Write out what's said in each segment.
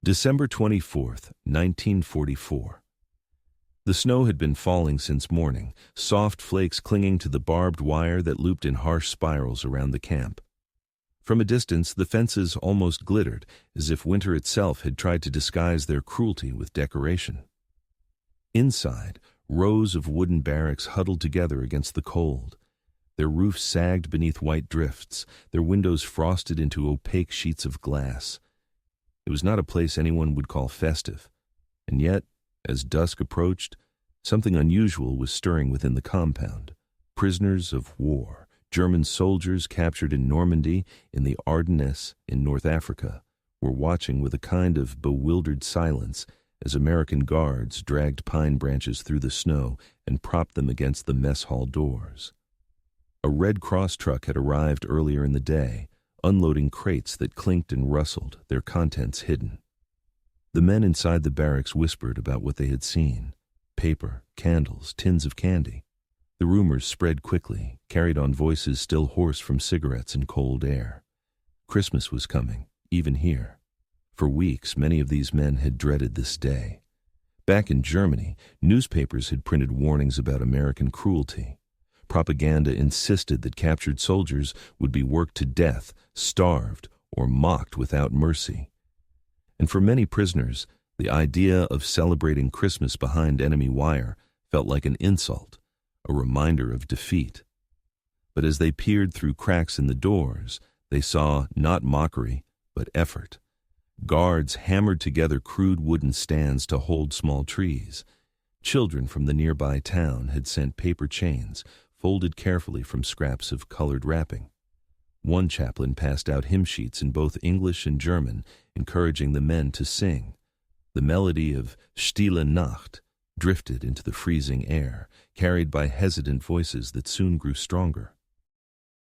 December 24th, 1944. The snow had been falling since morning, soft flakes clinging to the barbed wire that looped in harsh spirals around the camp. From a distance, the fences almost glittered, as if winter itself had tried to disguise their cruelty with decoration. Inside, rows of wooden barracks huddled together against the cold. Their roofs sagged beneath white drifts, their windows frosted into opaque sheets of glass. It was not a place anyone would call festive, and yet, as dusk approached, something unusual was stirring within the compound. Prisoners of war, German soldiers captured in Normandy, in the Ardennes, in North Africa, were watching with a kind of bewildered silence as American guards dragged pine branches through the snow and propped them against the mess hall doors. A Red Cross truck had arrived earlier in the day, unloading crates that clinked and rustled, their contents hidden. The men inside the barracks whispered about what they had seen: paper, candles, tins of candy. The rumors spread quickly, carried on voices still hoarse from cigarettes and cold air. Christmas was coming, even here. For weeks, many of these men had dreaded this day. Back in Germany, newspapers had printed warnings about American cruelty. Propaganda insisted that captured soldiers would be worked to death, starved, or mocked without mercy. And for many prisoners, the idea of celebrating Christmas behind enemy wire felt like an insult, a reminder of defeat. But as they peered through cracks in the doors, they saw not mockery, but effort. Guards hammered together crude wooden stands to hold small trees. Children from the nearby town had sent paper chains, folded carefully from scraps of colored wrapping. One chaplain passed out hymn sheets in both English and German, encouraging the men to sing. The melody of Stille Nacht drifted into the freezing air, carried by hesitant voices that soon grew stronger.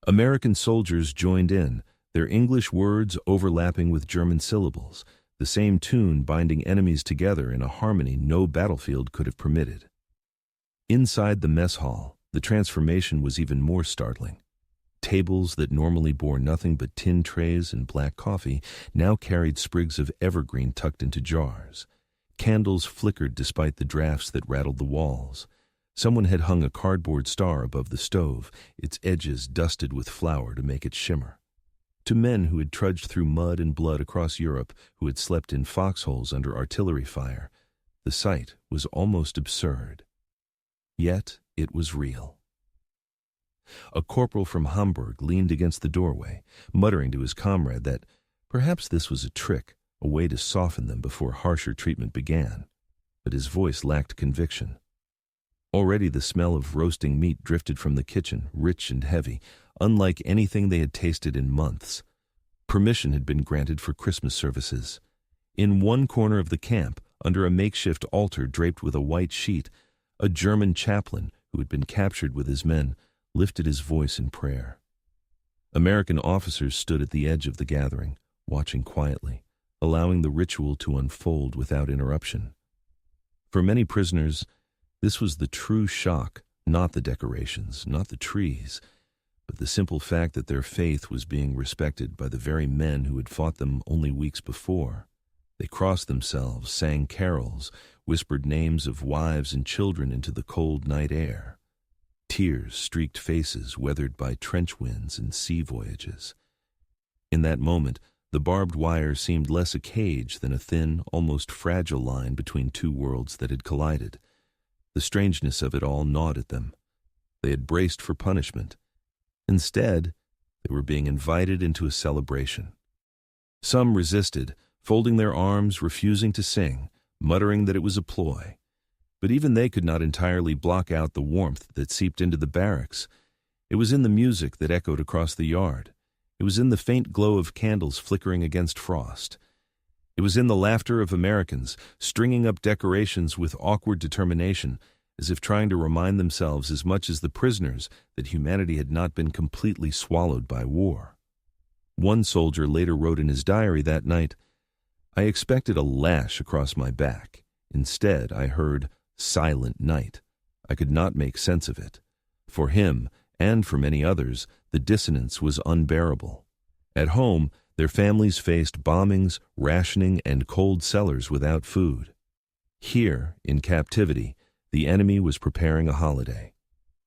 American soldiers joined in, their English words overlapping with German syllables, the same tune binding enemies together in a harmony no battlefield could have permitted. Inside the mess hall, the transformation was even more startling. Tables that normally bore nothing but tin trays and black coffee now carried sprigs of evergreen tucked into jars. Candles flickered despite the drafts that rattled the walls. Someone had hung a cardboard star above the stove, its edges dusted with flour to make it shimmer. To men who had trudged through mud and blood across Europe, who had slept in foxholes under artillery fire, the sight was almost absurd. Yet it was real. A corporal from Hamburg leaned against the doorway, muttering to his comrade that perhaps this was a trick, a way to soften them before harsher treatment began. But his voice lacked conviction. Already the smell of roasting meat drifted from the kitchen, rich and heavy, unlike anything they had tasted in months. Permission had been granted for Christmas services. In one corner of the camp, under a makeshift altar draped with a white sheet, a German chaplain, who had been captured with his men, lifted his voice in prayer. American officers stood at the edge of the gathering, watching quietly, allowing the ritual to unfold without interruption. For many prisoners, this was the true shock, not the decorations, not the trees, but the simple fact that their faith was being respected by the very men who had fought them only weeks before. They crossed themselves, sang carols, whispered names of wives and children into the cold night air. Tears streaked faces weathered by trench winds and sea voyages. In that moment, the barbed wire seemed less a cage than a thin, almost fragile line between two worlds that had collided. The strangeness of it all gnawed at them. They had braced for punishment. Instead, they were being invited into a celebration. Some resisted, folding their arms, refusing to sing, muttering that it was a ploy. But even they could not entirely block out the warmth that seeped into the barracks. It was in the music that echoed across the yard. It was in the faint glow of candles flickering against frost. It was in the laughter of Americans, stringing up decorations with awkward determination, as if trying to remind themselves as much as the prisoners that humanity had not been completely swallowed by war. One soldier later wrote in his diary that night, "I expected a lash across my back. Instead, I heard, 'Silent Night.' I could not make sense of it. For him, and for many others, the dissonance was unbearable. At home, their families faced bombings, rationing, and cold cellars without food. Here, in captivity, the enemy was preparing a holiday.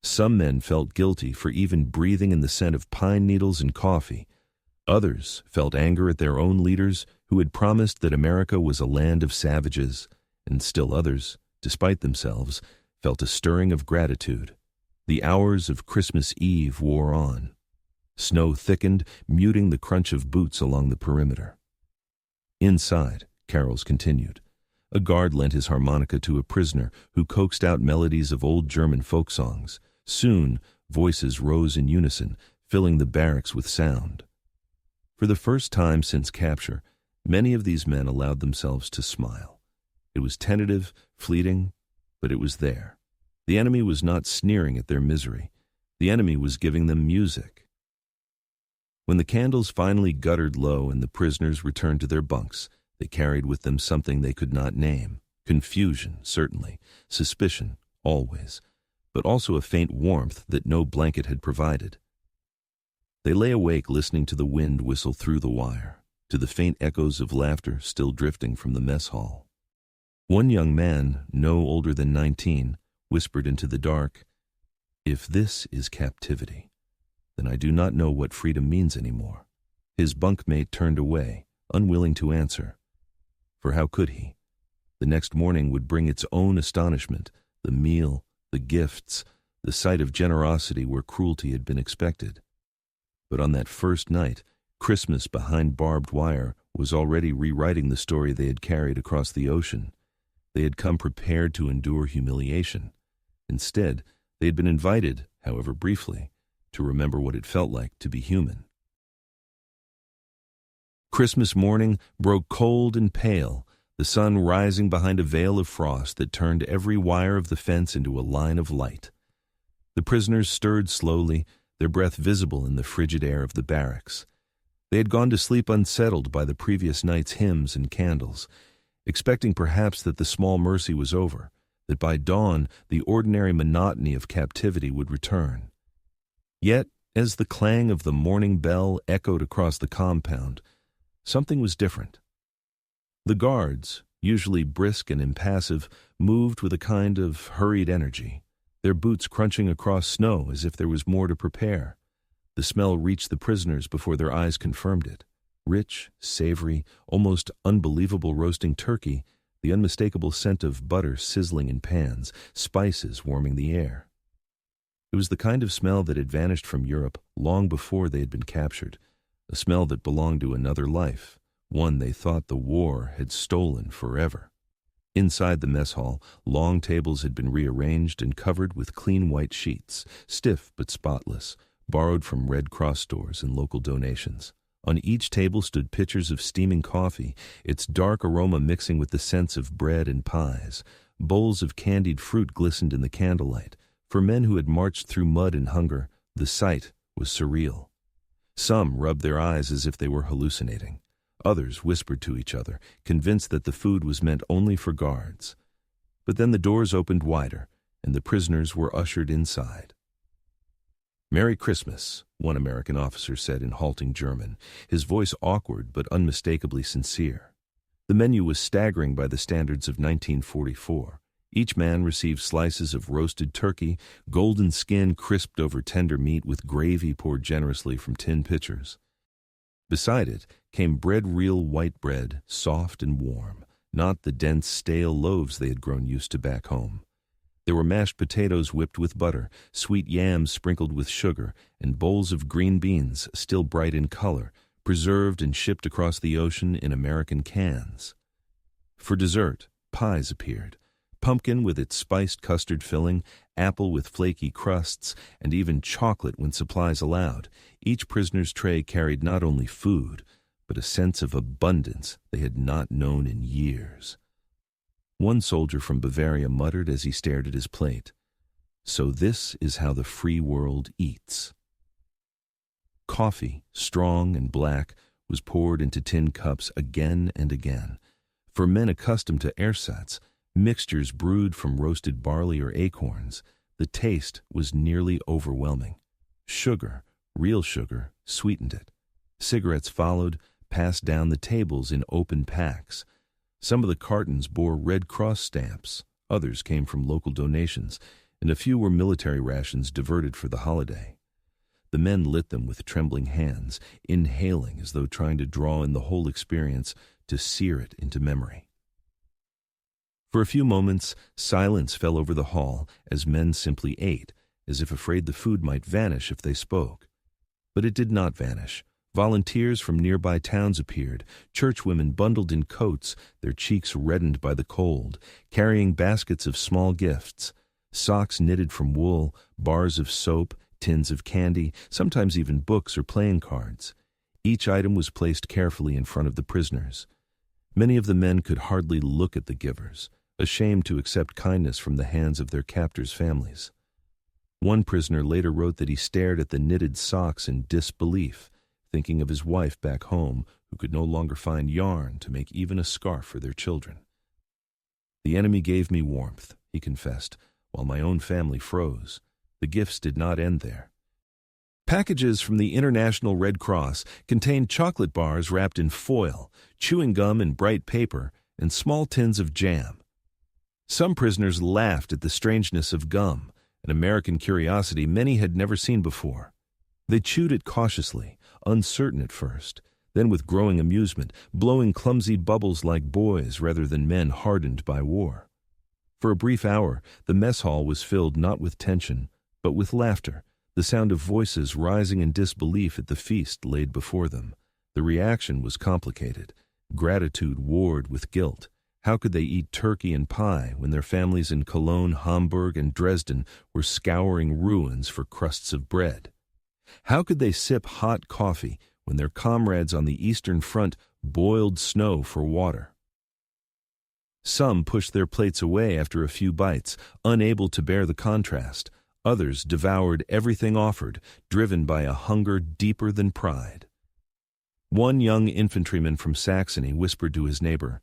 Some men felt guilty for even breathing in the scent of pine needles and coffee. Others felt anger at their own leaders who had promised that America was a land of savages, and still others, despite themselves, felt a stirring of gratitude. The hours of Christmas Eve wore on. Snow thickened, muting the crunch of boots along the perimeter. Inside, carols continued. A guard lent his harmonica to a prisoner who coaxed out melodies of old German folk songs. Soon, voices rose in unison, filling the barracks with sound. For the first time since capture, many of these men allowed themselves to smile. It was tentative, fleeting, but it was there. The enemy was not sneering at their misery. The enemy was giving them music. When the candles finally guttered low and the prisoners returned to their bunks, they carried with them something they could not name. Confusion, certainly. Suspicion, always. But also a faint warmth that no blanket had provided. They lay awake listening to the wind whistle through the wire, to the faint echoes of laughter still drifting from the mess hall. One young man, no older than 19, whispered into the dark, "If this is captivity, then I do not know what freedom means anymore." His bunkmate turned away, unwilling to answer. For how could he? The next morning would bring its own astonishment, the meal, the gifts, the sight of generosity where cruelty had been expected. But on that first night, Christmas behind barbed wire was already rewriting the story they had carried across the ocean. They had come prepared to endure humiliation. Instead, they had been invited, however briefly, to remember what it felt like to be human. Christmas morning broke cold and pale, the sun rising behind a veil of frost that turned every wire of the fence into a line of light. The prisoners stirred slowly, their breath visible in the frigid air of the barracks. They had gone to sleep unsettled by the previous night's hymns and candles, expecting perhaps that the small mercy was over, that by dawn the ordinary monotony of captivity would return. Yet, as the clang of the morning bell echoed across the compound, something was different. The guards, usually brisk and impassive, moved with a kind of hurried energy, their boots crunching across snow as if there was more to prepare. The smell reached the prisoners before their eyes confirmed it. Rich, savory, almost unbelievable roasting turkey, the unmistakable scent of butter sizzling in pans, spices warming the air. It was the kind of smell that had vanished from Europe long before they had been captured, a smell that belonged to another life, one they thought the war had stolen forever. Inside the mess hall, long tables had been rearranged and covered with clean white sheets, stiff but spotless, borrowed from Red Cross stores and local donations. On each table stood pitchers of steaming coffee, its dark aroma mixing with the scents of bread and pies. Bowls of candied fruit glistened in the candlelight. For men who had marched through mud and hunger, the sight was surreal. Some rubbed their eyes as if they were hallucinating. Others whispered to each other, convinced that the food was meant only for guards. But then the doors opened wider, and the prisoners were ushered inside. "Merry Christmas," one American officer said in halting German, his voice awkward but unmistakably sincere. The menu was staggering by the standards of 1944. Each man received slices of roasted turkey, golden skin crisped over tender meat with gravy poured generously from tin pitchers. Beside it came real white bread, soft and warm, not the dense, stale loaves they had grown used to back home. There were mashed potatoes whipped with butter, sweet yams sprinkled with sugar, and bowls of green beans, still bright in color, preserved and shipped across the ocean in American cans. For dessert, pies appeared. Pumpkin with its spiced custard filling, apple with flaky crusts, and even chocolate when supplies allowed. Each prisoner's tray carried not only food, but a sense of abundance they had not known in years. One soldier from Bavaria muttered as he stared at his plate, "So this is how the free world eats." Coffee, strong and black, was poured into tin cups again and again. For men accustomed to ersatz, mixtures brewed from roasted barley or acorns, the taste was nearly overwhelming. Sugar, real sugar, sweetened it. Cigarettes followed, passed down the tables in open packs. Some of the cartons bore Red Cross stamps, others came from local donations, and a few were military rations diverted for the holiday. The men lit them with trembling hands, inhaling as though trying to draw in the whole experience, to sear it into memory. For a few moments, silence fell over the hall as men simply ate, as if afraid the food might vanish if they spoke. But it did not vanish. Volunteers from nearby towns appeared, churchwomen bundled in coats, their cheeks reddened by the cold, carrying baskets of small gifts, socks knitted from wool, bars of soap, tins of candy, sometimes even books or playing cards. Each item was placed carefully in front of the prisoners. Many of the men could hardly look at the givers, ashamed to accept kindness from the hands of their captors' families. One prisoner later wrote that he stared at the knitted socks in disbelief, thinking of his wife back home who could no longer find yarn to make even a scarf for their children. The enemy gave me warmth, he confessed, while my own family froze. The gifts did not end there. Packages from the International Red Cross contained chocolate bars wrapped in foil, chewing gum in bright paper, and small tins of jam. Some prisoners laughed at the strangeness of gum, an American curiosity many had never seen before. They chewed it cautiously, uncertain at first, then with growing amusement, blowing clumsy bubbles like boys rather than men hardened by war. For a brief hour, the mess hall was filled not with tension, but with laughter, the sound of voices rising in disbelief at the feast laid before them. The reaction was complicated. Gratitude warred with guilt. How could they eat turkey and pie when their families in Cologne, Hamburg, and Dresden were scouring ruins for crusts of bread? How could they sip hot coffee when their comrades on the Eastern Front boiled snow for water? Some pushed their plates away after a few bites, unable to bear the contrast. Others devoured everything offered, driven by a hunger deeper than pride. One young infantryman from Saxony whispered to his neighbor,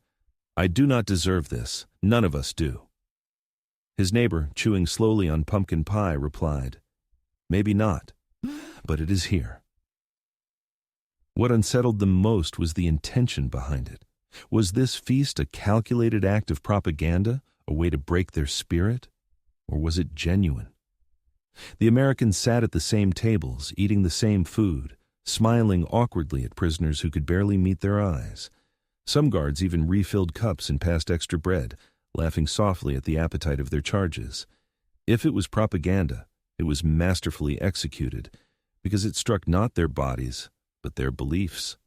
"I do not deserve this. None of us do." His neighbor, chewing slowly on pumpkin pie, replied, "Maybe not, but it is here." What unsettled them most was the intention behind it. Was this feast a calculated act of propaganda, a way to break their spirit? Or was it genuine? The Americans sat at the same tables, eating the same food, smiling awkwardly at prisoners who could barely meet their eyes. Some guards even refilled cups and passed extra bread, laughing softly at the appetite of their charges. If it was propaganda, it was masterfully executed, because it struck not their bodies, but their beliefs.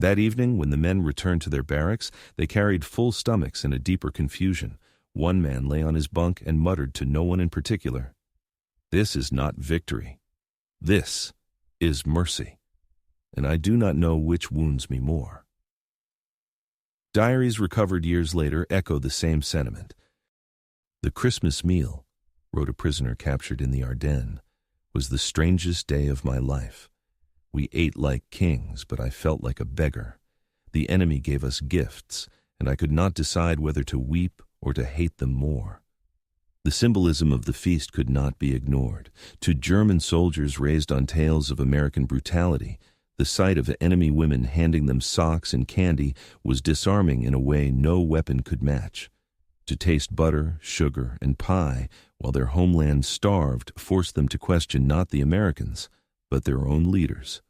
That evening, when the men returned to their barracks, they carried full stomachs and a deeper confusion. One man lay on his bunk and muttered to no one in particular, "This is not victory. This is mercy, and I do not know which wounds me more." Diaries recovered years later echo the same sentiment. "The Christmas meal," wrote a prisoner captured in the Ardennes, "was the strangest day of my life. We ate like kings, but I felt like a beggar. The enemy gave us gifts, and I could not decide whether to weep or to hate them more." The symbolism of the feast could not be ignored. To German soldiers raised on tales of American brutality, the sight of enemy women handing them socks and candy was disarming in a way no weapon could match. To taste butter, sugar, and pie while their homeland starved forced them to question not the Americans, but their own leaders.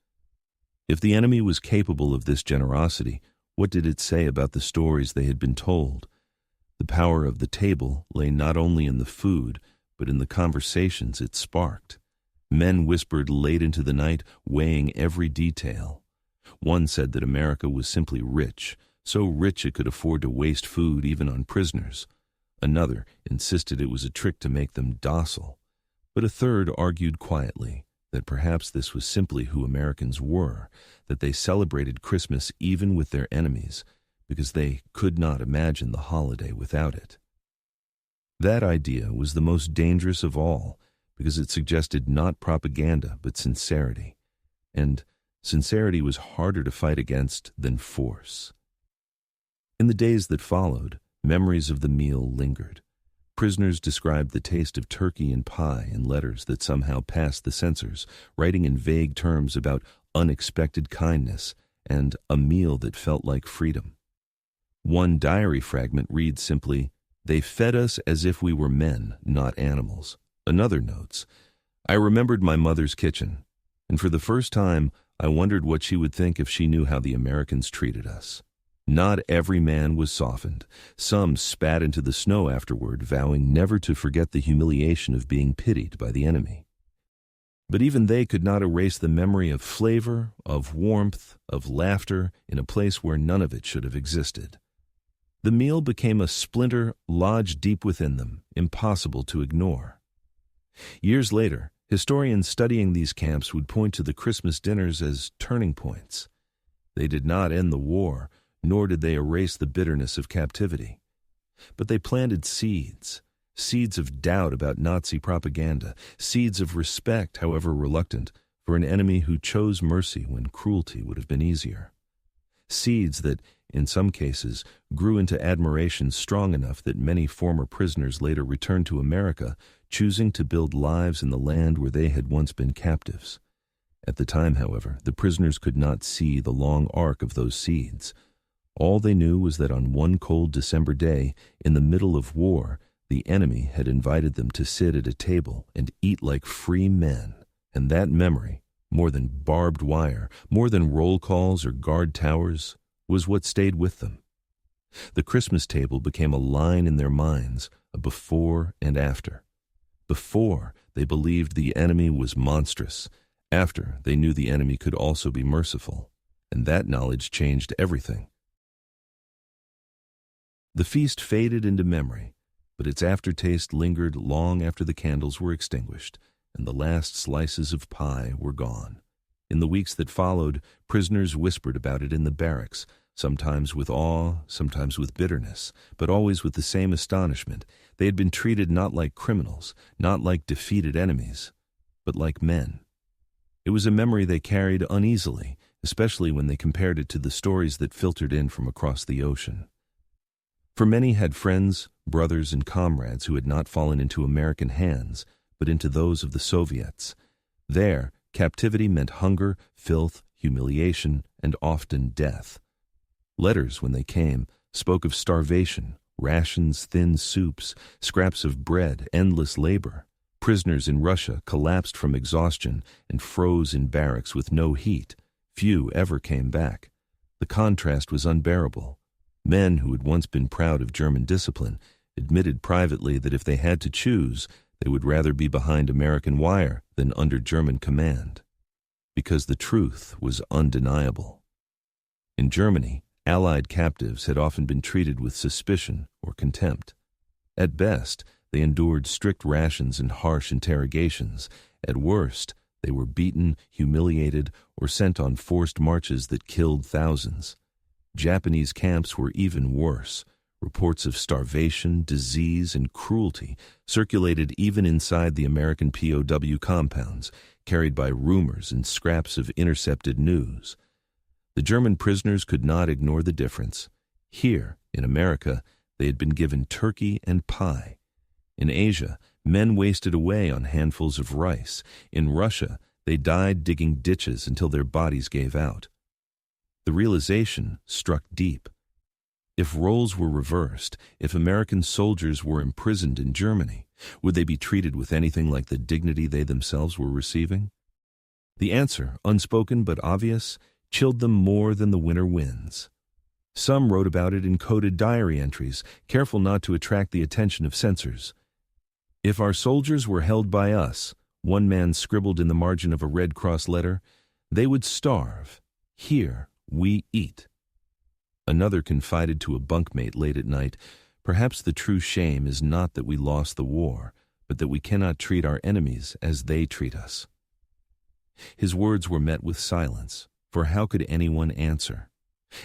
If the enemy was capable of this generosity, what did it say about the stories they had been told? The power of the table lay not only in the food, but in the conversations it sparked. Men whispered late into the night, weighing every detail. One said that America was simply rich, so rich it could afford to waste food even on prisoners. Another insisted it was a trick to make them docile. But a third argued quietly that perhaps this was simply who Americans were, that they celebrated Christmas even with their enemies, because they could not imagine the holiday without it. That idea was the most dangerous of all, because it suggested not propaganda but sincerity, and sincerity was harder to fight against than force. In the days that followed, memories of the meal lingered. Prisoners described the taste of turkey and pie in letters that somehow passed the censors, writing in vague terms about unexpected kindness, and a meal that felt like freedom. One diary fragment reads simply, "They fed us as if we were men, not animals." Another notes, "I remembered my mother's kitchen, and for the first time I wondered what she would think if she knew how the Americans treated us." Not every man was softened. Some spat into the snow afterward, vowing never to forget the humiliation of being pitied by the enemy. But even they could not erase the memory of flavor, of warmth, of laughter in a place where none of it should have existed. The meal became a splinter lodged deep within them, impossible to ignore. Years later, historians studying these camps would point to the Christmas dinners as turning points. They did not end the war, nor did they erase the bitterness of captivity. But they planted seeds of doubt about Nazi propaganda, seeds of respect, however reluctant, for an enemy who chose mercy when cruelty would have been easier. Seeds that, in some cases, grew into admiration strong enough that many former prisoners later returned to America, choosing to build lives in the land where they had once been captives. At the time, however, the prisoners could not see the long arc of those seeds. All they knew was that on one cold December day, in the middle of war, the enemy had invited them to sit at a table and eat like free men, and that memory, more than barbed wire, more than roll calls or guard towers, was what stayed with them. The Christmas table became a line in their minds, a before and after. Before, they believed the enemy was monstrous. After, they knew the enemy could also be merciful, and that knowledge changed everything. The feast faded into memory, but its aftertaste lingered long after the candles were extinguished and the last slices of pie were gone. In the weeks that followed, prisoners whispered about it in the barracks, sometimes with awe, sometimes with bitterness, but always with the same astonishment. They had been treated not like criminals, not like defeated enemies, but like men. It was a memory they carried uneasily, especially when they compared it to the stories that filtered in from across the ocean. For many had friends, brothers, and comrades who had not fallen into American hands, but into those of the Soviets. There, captivity meant hunger, filth, humiliation, and often death. Letters, when they came, spoke of starvation, rations, thin soups, scraps of bread, endless labor. Prisoners in Russia collapsed from exhaustion and froze in barracks with no heat. Few ever came back. The contrast was unbearable. Men who had once been proud of German discipline admitted privately that if they had to choose, they would rather be behind American wire than under German command, because the truth was undeniable. In Germany, Allied captives had often been treated with suspicion or contempt. At best, they endured strict rations and harsh interrogations. At worst, they were beaten, humiliated, or sent on forced marches that killed thousands. Japanese camps were even worse. Reports of starvation, disease, and cruelty circulated even inside the American POW compounds, carried by rumors and scraps of intercepted news. The German prisoners could not ignore the difference. Here, in America, they had been given turkey and pie. In Asia, men wasted away on handfuls of rice. In Russia, they died digging ditches until their bodies gave out. The realization struck deep. If roles were reversed, if American soldiers were imprisoned in Germany, would they be treated with anything like the dignity they themselves were receiving? The answer, unspoken but obvious, chilled them more than the winter winds. Some wrote about it in coded diary entries, careful not to attract the attention of censors. "If our soldiers were held by us," one man scribbled in the margin of a Red Cross letter, "they would starve. Here we eat." Another confided to a bunkmate late at night, "Perhaps the true shame is not that we lost the war, but that we cannot treat our enemies as they treat us." His words were met with silence, for how could anyone answer?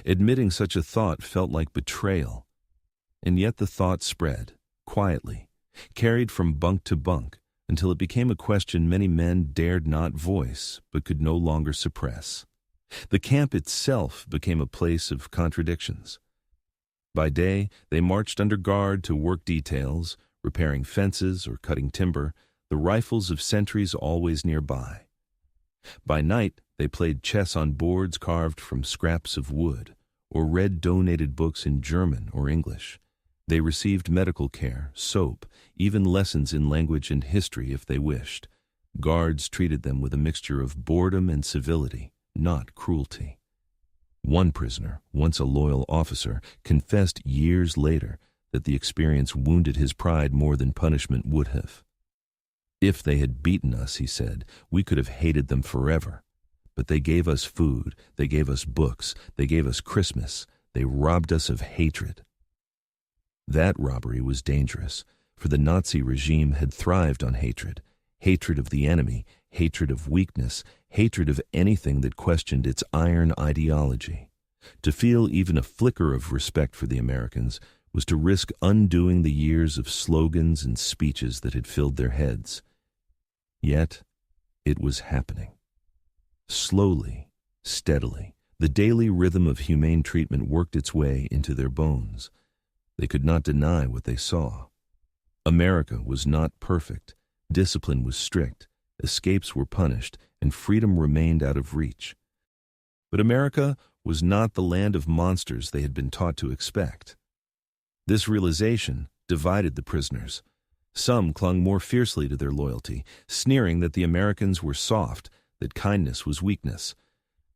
Admitting such a thought felt like betrayal. And yet the thought spread, quietly, carried from bunk to bunk, until it became a question many men dared not voice, but could no longer suppress. The camp itself became a place of contradictions. By day, they marched under guard to work details, repairing fences or cutting timber, the rifles of sentries always nearby. By night, They played chess on boards carved from scraps of wood, or read donated books in German or English. They received medical care, soap, even lessons in language and history if they wished. Guards treated them with a mixture of boredom and civility, not cruelty. One prisoner, once a loyal officer, confessed years later that the experience wounded his pride more than punishment would have. If they had beaten us, he said, we could have hated them forever. But they gave us food, they gave us books, they gave us Christmas, they robbed us of hatred. That robbery was dangerous, for the Nazi regime had thrived on hatred, hatred of the enemy, hatred of weakness, hatred of anything that questioned its iron ideology. To feel even a flicker of respect for the Americans was to risk undoing the years of slogans and speeches that had filled their heads. Yet, it was happening. Slowly, steadily, the daily rhythm of humane treatment worked its way into their bones. They could not deny what they saw. America was not perfect, discipline was strict, escapes were punished, and freedom remained out of reach. But America was not the land of monsters they had been taught to expect. This realization divided the prisoners. Some clung more fiercely to their loyalty, sneering that the Americans were soft, that kindness was weakness.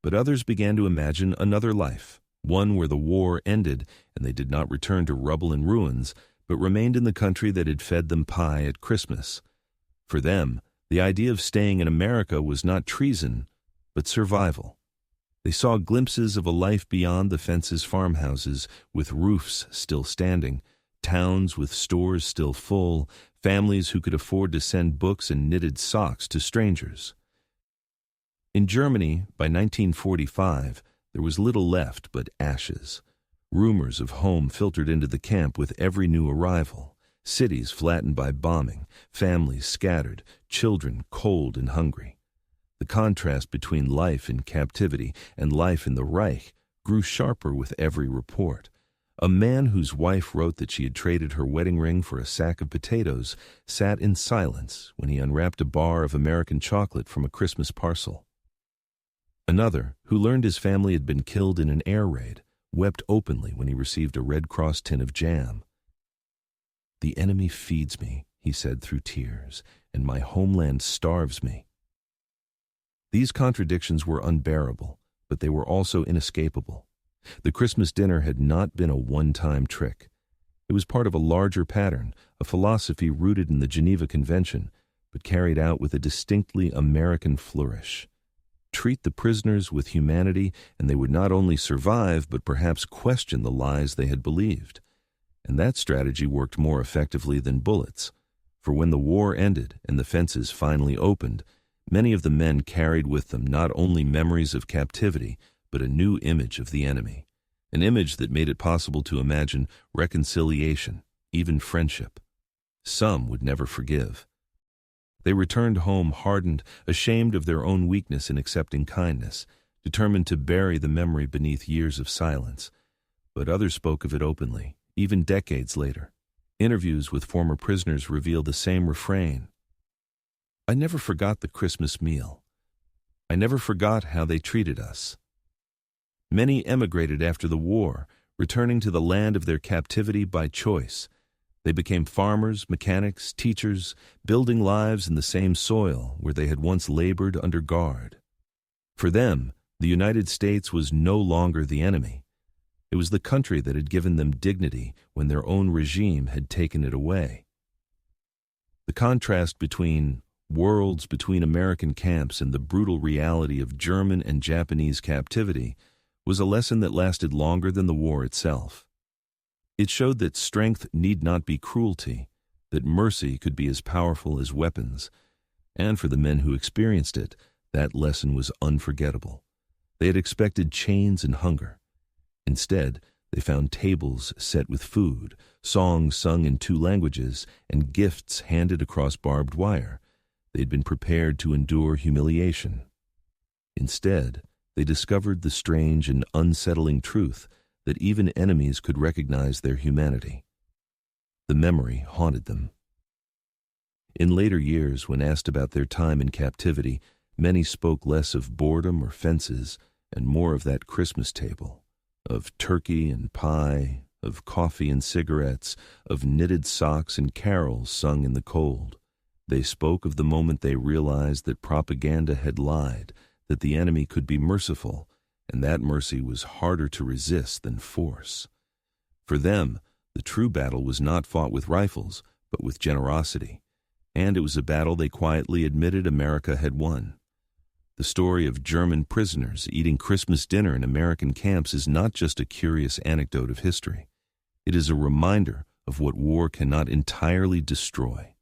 But others began to imagine another life, one where the war ended and they did not return to rubble and ruins, but remained in the country that had fed them pie at Christmas. For them, the idea of staying in America was not treason, but survival. They saw glimpses of a life beyond the fences' farmhouses, with roofs still standing, towns with stores still full, families who could afford to send books and knitted socks to strangers. In Germany, by 1945, there was little left but ashes. Rumors of home filtered into the camp with every new arrival. Cities flattened by bombing, families scattered, children cold and hungry. The contrast between life in captivity and life in the Reich grew sharper with every report. A man whose wife wrote that she had traded her wedding ring for a sack of potatoes sat in silence when he unwrapped a bar of American chocolate from a Christmas parcel. Another, who learned his family had been killed in an air raid, wept openly when he received a Red Cross tin of jam. "The enemy feeds me," he said through tears, "and my homeland starves me." These contradictions were unbearable, but they were also inescapable. The Christmas dinner had not been a one-time trick. It was part of a larger pattern, a philosophy rooted in the Geneva Convention, but carried out with a distinctly American flourish. Treat the prisoners with humanity, and they would not only survive, but perhaps question the lies they had believed. And that strategy worked more effectively than bullets, for when the war ended and the fences finally opened, many of the men carried with them not only memories of captivity, but a new image of the enemy, an image that made it possible to imagine reconciliation, even friendship. Some would never forgive. They returned home hardened, ashamed of their own weakness in accepting kindness, determined to bury the memory beneath years of silence. But others spoke of it openly, even decades later. Interviews with former prisoners reveal the same refrain. "I never forgot the Christmas meal. I never forgot how they treated us." Many emigrated after the war, returning to the land of their captivity by choice. They became farmers, mechanics, teachers, building lives in the same soil where they had once labored under guard. For them, the United States was no longer the enemy. It was the country that had given them dignity when their own regime had taken it away. The contrast between worlds between American camps and the brutal reality of German and Japanese captivity was a lesson that lasted longer than the war itself. It showed that strength need not be cruelty, that mercy could be as powerful as weapons, and for the men who experienced it, that lesson was unforgettable. They had expected chains and hunger. Instead, they found tables set with food, songs sung in 2 languages, and gifts handed across barbed wire. They had been prepared to endure humiliation. Instead, they discovered the strange and unsettling truth that even enemies could recognize their humanity. The memory haunted them. In later years, when asked about their time in captivity, Many spoke less of boredom or fences and more of that Christmas table, of turkey and pie, of coffee and cigarettes, of knitted socks and carols sung in the cold. They spoke of the moment they realized that propaganda had lied, that the enemy could be merciful, and that mercy was harder to resist than force. For them, the true battle was not fought with rifles, but with generosity, and it was a battle they quietly admitted America had won. The story of German prisoners eating Christmas dinner in American camps is not just a curious anecdote of history. It is a reminder of what war cannot entirely destroy.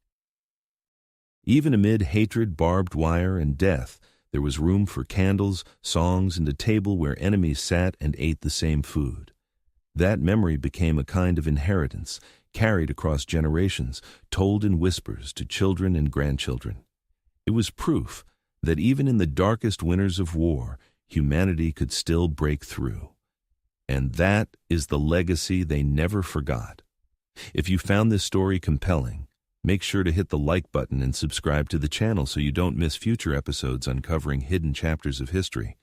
Even amid hatred, barbed wire, and death, there was room for candles, songs, and a table where enemies sat and ate the same food. That memory became a kind of inheritance, carried across generations, told in whispers to children and grandchildren. It was proof that even in the darkest winters of war, humanity could still break through. And that is the legacy they never forgot. If you found this story compelling, make sure to hit the like button and subscribe to the channel so you don't miss future episodes uncovering hidden chapters of history.